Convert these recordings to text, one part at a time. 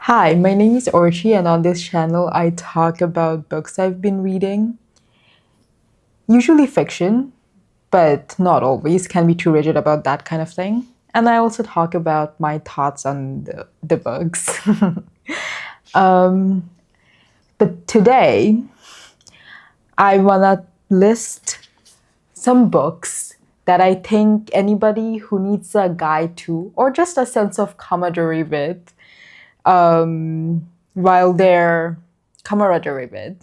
Hi, my name is Orchi, and on this channel, I talk about books I've been reading. Usually fiction, but not always. Can be too rigid about that kind of thing. And I also talk about my thoughts on the books. um, but today, I wanna list some books that I think anybody who needs a guide to, or just a sense of camaraderie with, while they're camaraderie with,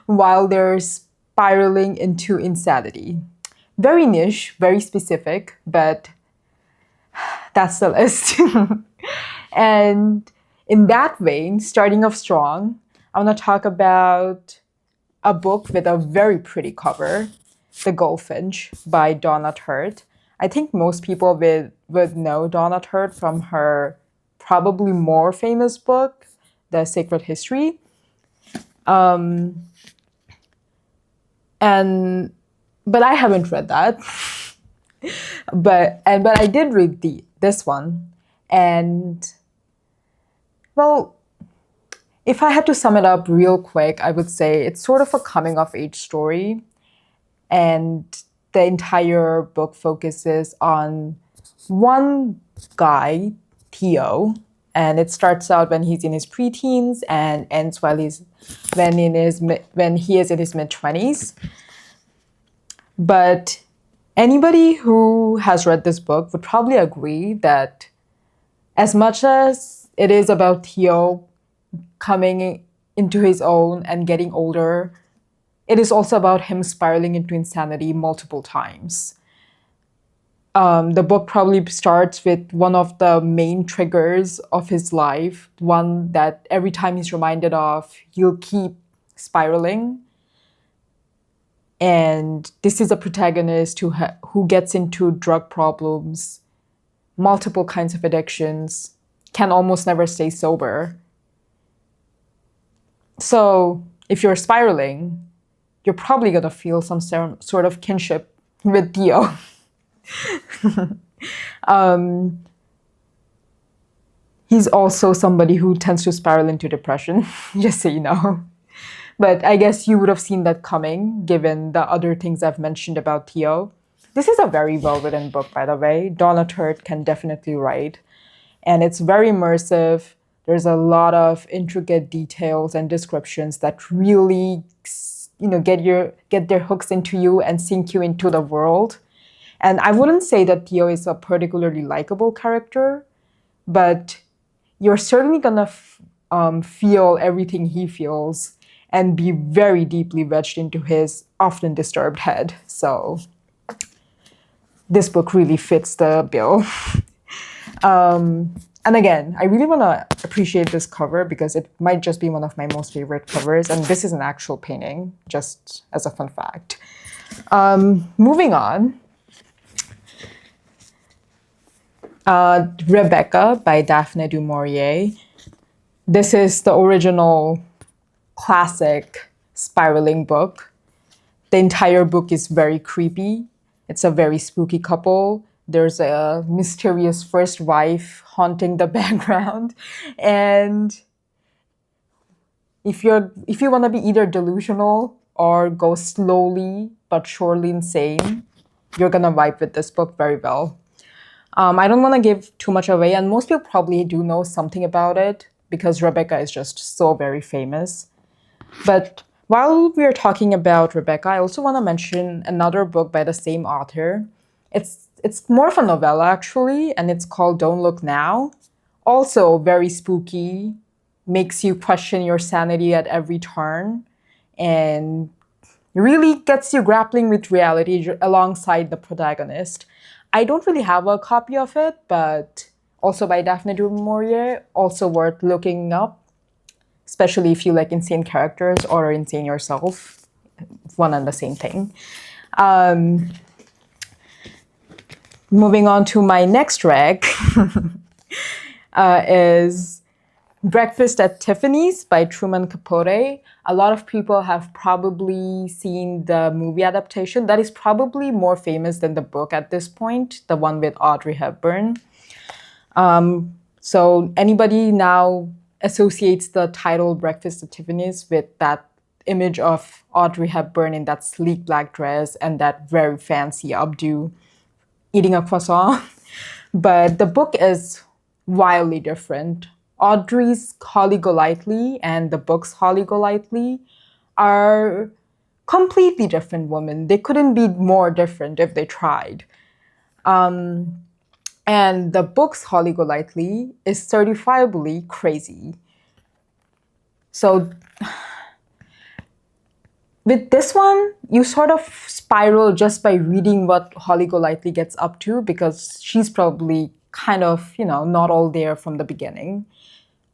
while they're spiraling into insanity. Very niche, very specific, but that's the list. And in that vein, starting off strong, I want to talk about a book with a very pretty cover, The Goldfinch by Donna Tartt. I think most people would know Donna Tartt from her probably more famous book, The Sacred History. And but I haven't read that. But I did read this one. And well, if I had to sum it up real quick, I would say it's sort of a coming of age story. And the entire book focuses on one guy, Theo, and it starts out when he's in his preteens and ends when he is in his mid-20s. But anybody who has read this book would probably agree that as much as it is about Theo coming into his own and getting older, it is also about him spiraling into insanity multiple times. The book probably starts with one of the main triggers of his life, one that every time he's reminded of, he'll keep spiraling. And this is a protagonist who gets into drug problems, multiple kinds of addictions, can almost never stay sober. So if you're spiraling, you're probably going to feel some sort of kinship with Theo. He's also somebody who tends to spiral into depression, just so you know. But I guess you would have seen that coming, given the other things I've mentioned about Theo. This is a very well written book, by the way. Donna Tartt can definitely write. And it's very immersive. There's a lot of intricate details and descriptions that really, get their hooks into you and sink you into the world. And I wouldn't say that Theo is a particularly likable character, but you're certainly gonna feel everything he feels and be very deeply wedged into his often disturbed head. So this book really fits the bill. And again, I really want to appreciate this cover because it might just be one of my most favorite covers. And this is an actual painting, just as a fun fact. Moving on. Rebecca by Daphne du Maurier. This is the original classic spiraling book. The entire book is very creepy. It's a very spooky couple. There's a mysterious first wife haunting the background. And if you want to be either delusional or go slowly but surely insane, you're going to vibe with this book very well. I don't want to give too much away, and most people probably do know something about it because Rebecca is just so very famous. But while we are talking about Rebecca, I also want to mention another book by the same author. It's more of a novella, actually, and it's called Don't Look Now. Also very spooky, makes you question your sanity at every turn, and really gets you grappling with reality alongside the protagonist. I don't really have a copy of it, but also by Daphne du Maurier, also worth looking up, especially if you like insane characters or are insane yourself. One and the same thing. Moving on to my next rec is Breakfast at Tiffany's by Truman Capote. A lot of people have probably seen the movie adaptation. That is probably more famous than the book at this point, the one with Audrey Hepburn. So anybody now associates the title Breakfast at Tiffany's with that image of Audrey Hepburn in that sleek black dress and that very fancy updo eating a croissant. But the book is wildly different. Audrey's Holly Golightly and the book's Holly Golightly are completely different women. They couldn't be more different if they tried. And the book's Holly Golightly is certifiably crazy. So with this one, you sort of spiral just by reading what Holly Golightly gets up to, because she's probably kind of, not all there from the beginning.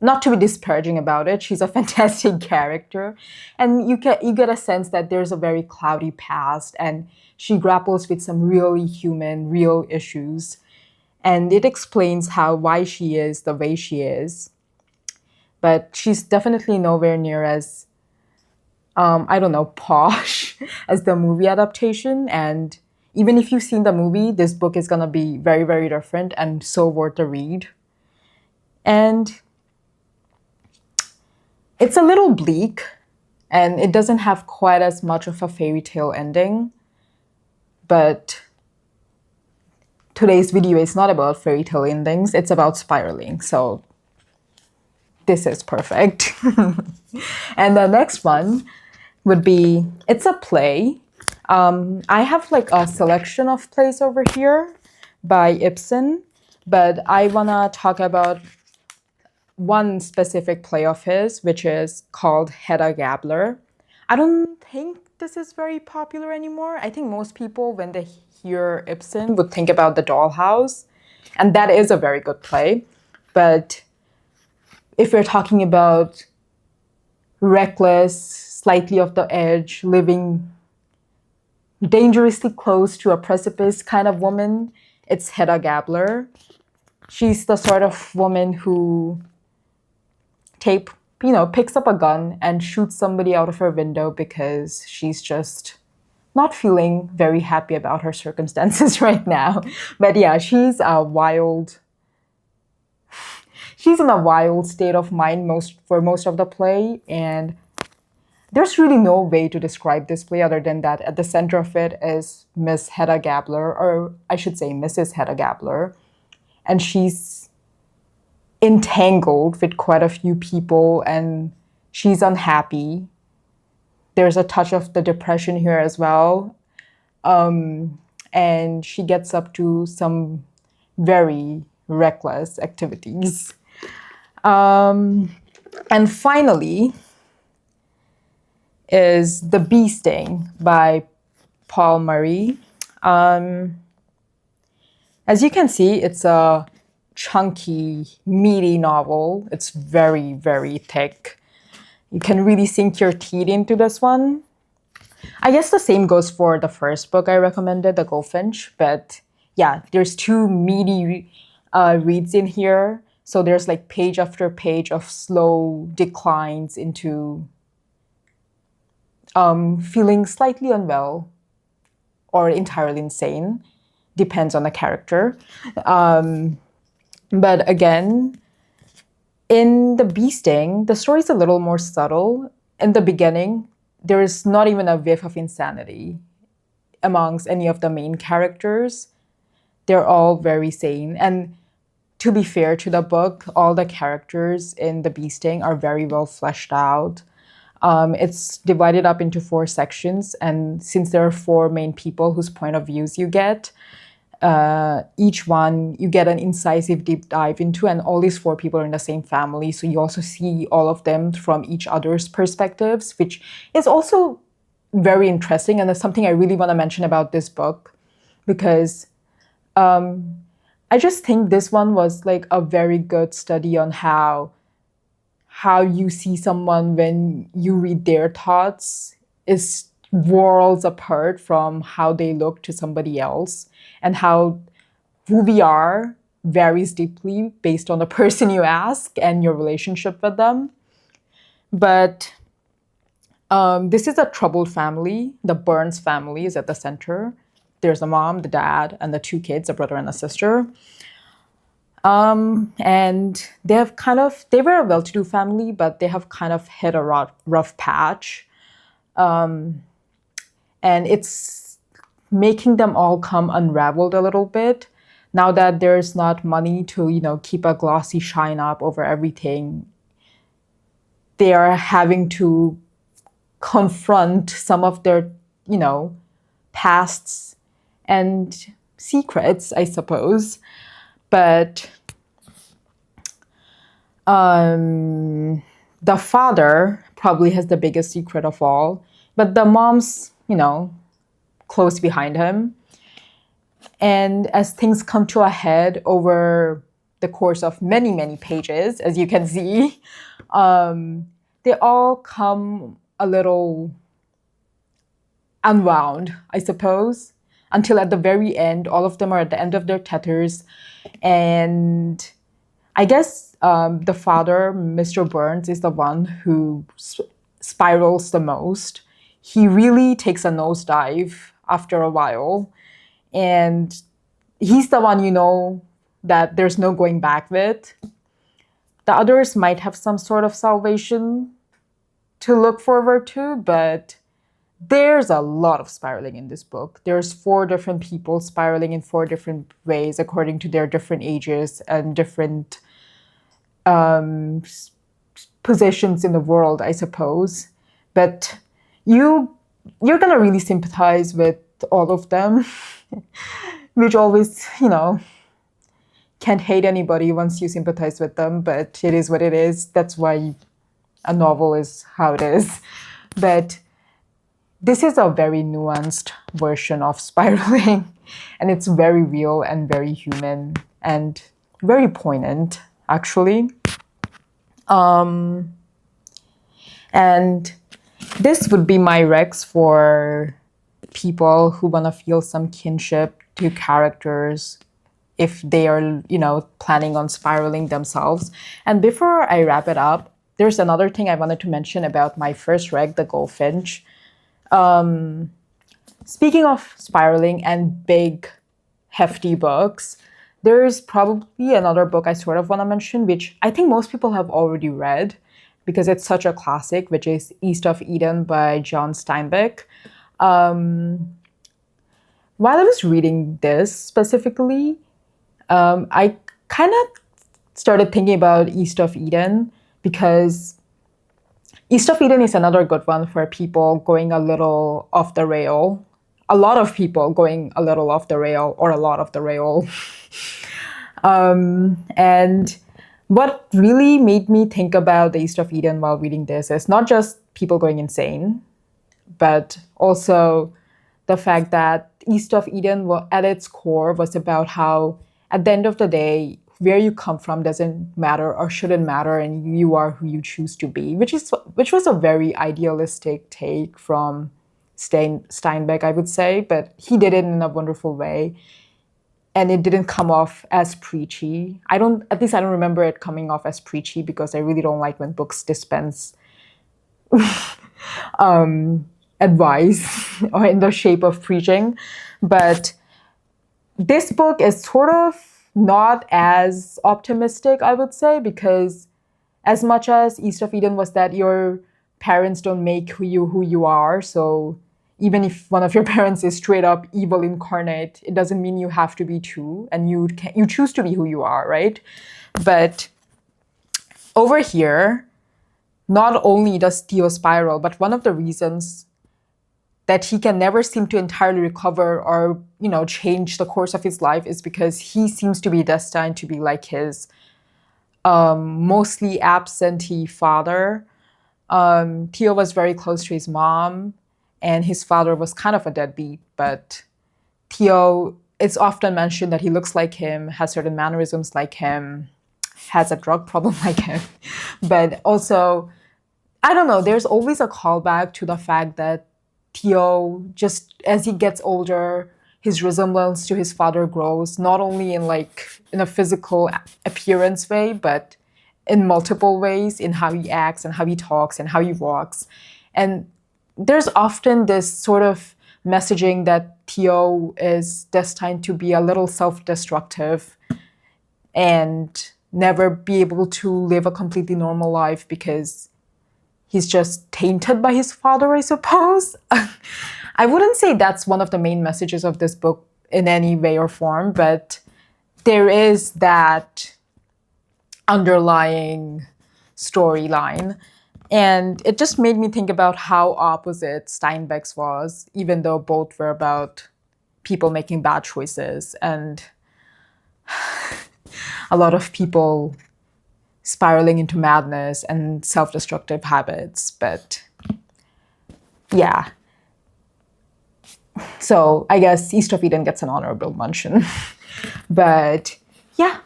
Not to be disparaging about it, she's a fantastic character. And you get a sense that there's a very cloudy past, and she grapples with some really human, real issues. And it explains why she is the way she is. But she's definitely nowhere near as I don't know, posh as the movie adaptation. And even if you've seen the movie, this book is going to be very, very different and so worth a read. And it's a little bleak, and it doesn't have quite as much of a fairy tale ending. But today's video is not about fairy tale endings, it's about spiraling. So this is perfect. And the next one would be, it's a play. I have like a selection of plays over here by Ibsen, but I wanna talk about one specific play of his, which is called Hedda Gabler. I don't think this is very popular anymore. I think most people, when they hear Ibsen, would think about The Dollhouse, and that is a very good play. But if we're talking about reckless, slightly off the edge, living dangerously close to a precipice kind of woman, it's Hedda Gabler. She's the sort of woman who picks up a gun and shoots somebody out of her window because she's just not feeling very happy about her circumstances right now. But yeah, she's in a wild state of mind for most of the play, and there's really no way to describe this play other than that at the center of it is Miss Hedda Gabler, or I should say Mrs. Hedda Gabler, and she's entangled with quite a few people, and she's unhappy. There's a touch of the depression here as well. And she gets up to some very reckless activities. And finally is The Bee Sting by Paul Murray. As you can see, it's a chunky, meaty novel. It's very, very thick. You can really sink your teeth into this one. I guess the same goes for the first book I recommended, The Goldfinch. But yeah, there's two meaty reads in here. So there's like page after page of slow declines into feeling slightly unwell or entirely insane. Depends on the character. But again, in The Bee Sting, the story's a little more subtle. In the beginning, there is not even a whiff of insanity amongst any of the main characters. They're all very sane. And to be fair to the book, all the characters in The Bee Sting are very well fleshed out. It's divided up into 4 sections, and since there are 4 main people whose point of views you get, each one you get an incisive deep dive into, and all these 4 people are in the same family, so you also see all of them from each other's perspectives, which is also very interesting, and that's something I really want to mention about this book, because I just think this one was like a very good study on how you see someone when you read their thoughts is worlds apart from how they look to somebody else, and how who we are varies deeply based on the person you ask and your relationship with them. But this is a troubled family. The Burns family is at the center. There's a mom, the dad, and the 2 kids, a brother and a sister. And they were a well-to-do family, but they have kind of hit a rough patch. And it's making them all come unraveled a little bit. Now that there's not money to, keep a glossy shine up over everything, they are having to confront some of their, pasts and secrets, I suppose. But the father probably has the biggest secret of all, but the mom's, close behind him. And as things come to a head over the course of many, many pages, as you can see, they all come a little unwound, I suppose, until at the very end, all of them are at the end of their tethers. And I guess the father, Mr. Burns, is the one who spirals the most. He really takes a nosedive after a while. And he's the one, that there's no going back with. The others might have some sort of salvation to look forward to, but there's a lot of spiraling in this book. There's 4 different people spiraling in 4 different ways according to their different ages and different positions in the world, I suppose. But you're gonna really sympathize with all of them, which always, can't hate anybody once you sympathize with them, but it is what it is. That's why a novel is how it is. But this is a very nuanced version of spiraling, and it's very real and very human and very poignant, actually. And this would be my Rex for people who want to feel some kinship to characters if they are, planning on spiraling themselves. And before I wrap it up, there's another thing I wanted to mention about my first reg, the Goldfinch. Speaking of spiraling and big, hefty books, there's probably another book I sort of want to mention, which I think most people have already read because it's such a classic, which is East of Eden by John Steinbeck. While I was reading this specifically, I kind of started thinking about East of Eden because East of Eden is another good one for people going a little off the rail. A lot of people going a little off the rail or a lot off the rail. And what really made me think about the East of Eden while reading this is not just people going insane, but also the fact that East of Eden at its core was about how at the end of the day, where you come from doesn't matter or shouldn't matter, and you are who you choose to be, which was a very idealistic take from Steinbeck, I would say, but he did it in a wonderful way. And it didn't come off as preachy. At least I don't remember it coming off as preachy because I really don't like when books dispense advice or in the shape of preaching. But this book is sort of not as optimistic, I would say, because as much as East of Eden was that your parents don't make who you are, so even if one of your parents is straight up evil incarnate, it doesn't mean you have to be too, and you choose to be who you are, right? But over here, not only does Theo spiral, but one of the reasons that he can never seem to entirely recover or, change the course of his life is because he seems to be destined to be like his mostly absentee father. Theo was very close to his mom, and his father was kind of a deadbeat, but Theo, it's often mentioned that he looks like him, has certain mannerisms like him, has a drug problem like him. But also, I don't know, there's always a callback to the fact that Theo, just as he gets older, his resemblance to his father grows, not only in a physical appearance way, but in multiple ways, in how he acts and how he talks and how he walks. And there's often this sort of messaging that Theo is destined to be a little self-destructive. and never be able to live a completely normal life because he's just tainted by his father, I suppose. I wouldn't say that's one of the main messages of this book in any way or form, but there is that underlying storyline. And it just made me think about how opposite Steinbeck's was, even though both were about people making bad choices and a lot of people spiraling into madness and self-destructive habits. But yeah. So I guess East of Eden gets an honorable mention. But yeah,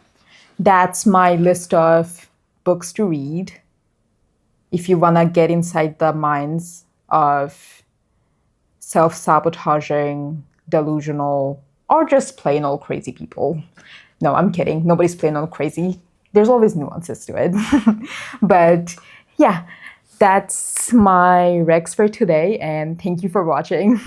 that's my list of books to read. If you want to get inside the minds of self-sabotaging, delusional, or just plain old crazy people. No, I'm kidding. Nobody's plain old crazy. There's always nuances to it. But yeah, that's my Rex for today, and thank you for watching.